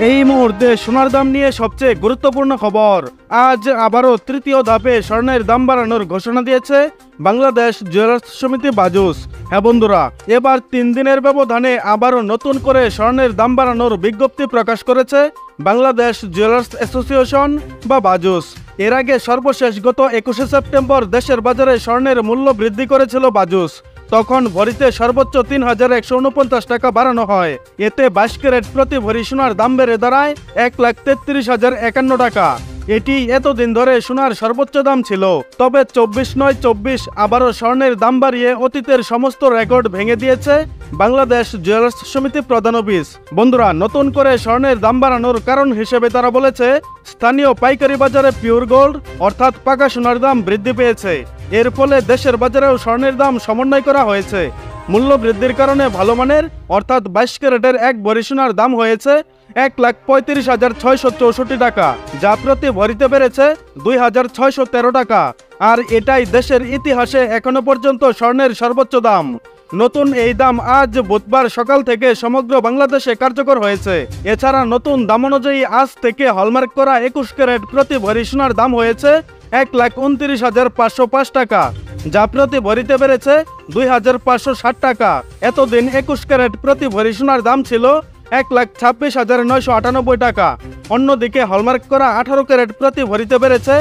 এই মুহূর্তে সোনার দাম নিয়ে সবচেয়ে গুরুত্বপূর্ণ খবর। আজ আবারও তৃতীয় ধাপে স্বর্ণের দাম বাড়ানোর ঘোষণা দিয়েছে বাংলাদেশ জুয়েলার্স সমিতি বাজুস। হ্যাঁ বন্ধুরা, এবার 3 দিনের ব্যবধানে আবারও নতুন করে স্বর্ণের দাম বাড়ানোর বিজ্ঞপ্তি প্রকাশ করেছে বাংলাদেশ জুয়েলার্স অ্যাসোসিয়েশন বা বাজুস। এর আগে সর্বশেষ গত 21শে সেপ্টেম্বর দেশের বাজারে স্বর্ণের মূল্য বৃদ্ধি করেছিল বাজুস। তখন ভরিতে সর্বোচ্চ ৩,১৪৯ টাকা বাড়ানো হয়। এতে 22 ক্যারেট প্রতি ভরি সোনার দাম বেড়ে দাঁড়ায় ১,৩৩,০৫১ টাকা। এটি এতদিন ধরে সোনার সর্বোচ্চ দাম ছিল। তবে 24/9/24 আবারও স্বর্ণের দাম বাড়িয়ে অতীতের সমস্ত রেকর্ড ভেঙে দিয়েছে বাংলাদেশ জুয়েলার্স সমিতি প্রধান অফিস। বন্ধুরা, নতুন করে স্বর্ণের দাম বাড়ানোর কারণ হিসেবে তারা বলেছে, স্থানীয় পাইকারি বাজারে পিওর গোল্ড অর্থাৎ পাকা সোনার দাম বৃদ্ধি পেয়েছে। এর ফলে দেশের বাজারেও স্বর্ণের দাম সমন্বয় করা হয়েছে। মূল্য বৃদ্ধির কারণে ভালো মানের অর্থাৎ 22 ক্যারেটের এক ভরি সোনার দাম হয়েছে ১,৩৫,৬৬৪ টাকা, যা প্রতি ভরিতে বেড়েছে ২,৬১৩ টাকা। আর এটাই দেশের ইতিহাসে এখনো পর্যন্ত স্বর্ণের সর্বোচ্চ দাম। নতুন এই দাম আজ বুধবার সকাল থেকে সমগ্র বাংলাদেশে কার্যকর হয়েছে। এছাড়া নতুন দাম অনুযায়ী আজ থেকে হলমার্ক করা 21 ক্যারেট প্রতি ভরি সোনার দাম হয়েছে ১,২৯,৫০৫ টাকা, যা প্রতি ভরিতে বেড়েছে ২,৫৬০ টাকা। এতদিন 21 ক্যারেট প্রতি ভরি সোনার দাম ছিল ১,২৬,৯৯৮ টাকা। অন্যদিকে হলমার্ক করা 18 ক্যারেট প্রতি ভরিতে বেড়েছে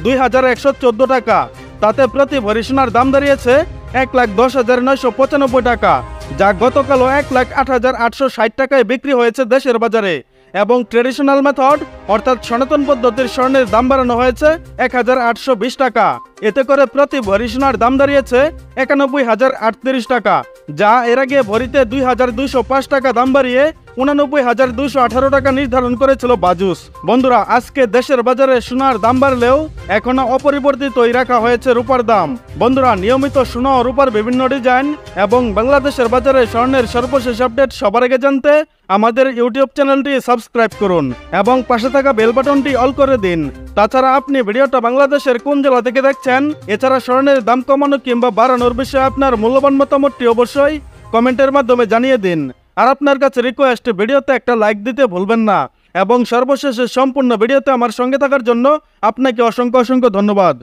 ২,১১৪ টাকা। তাতে প্রতি ভরি সোনার দাম দাঁড়িয়েছে ১,১০,৯৯৫ টাকা, যা গতকালও ১,০৮,৮৬০ টাকায় বিক্রি হয়েছে দেশের বাজারে। এবং ট্রেডিশনাল মেথড অর্থাৎ সনাতন পদ্ধতির স্বর্ণের দাম বাড়ানো হয়েছে ১,৮২০ টাকা। এতে করে প্রতি ভরি সোনার দাম দাঁড়িয়েছে ৯১,০৩৮ টাকা, যা এর আগে ভরিতে ২,২০৫ টাকা দাম বাড়িয়ে ৮৯,২১৮ টাকা নির্ধারণ করেছিল বাজুস। বন্ধুরা, আজকে দেশের বাজারে সোনার দাম বাড়লেও এখনো অপরিবর্তিতই রাখা হয়েছে রূপার দাম। বন্ধুরা, নিয়মিত সোনা ও রূপার বিভিন্ন ডিজাইন এবং বাংলাদেশের বাজারে স্বর্ণের সর্বশেষ আপডেট সবার আগে জানতে আমাদের ইউটিউব চ্যানেলটি সাবস্ক্রাইব করুন এবং পাশে থাকা বেল বাটনটি অল করে দিন। তাছাড়া আপনি ভিডিওটা বাংলাদেশের কোন জেলা থেকে দেখছেন, এছাড়া স্বর্ণের দাম কমানো কিংবা বাড়ানোর বিষয়ে আপনার মূল্যবান মতামতটি অবশ্যই কমেন্টের মাধ্যমে জানিয়ে দিন। আর আপনার কাছে রিকোয়েস্ট, ভিডিওতে একটা লাইক দিতে ভুলবেন না। এবং সর্বশেষে সম্পূর্ণ ভিডিওতে আমার সঙ্গে থাকার জন্য আপনাকে অসংখ্য ধন্যবাদ।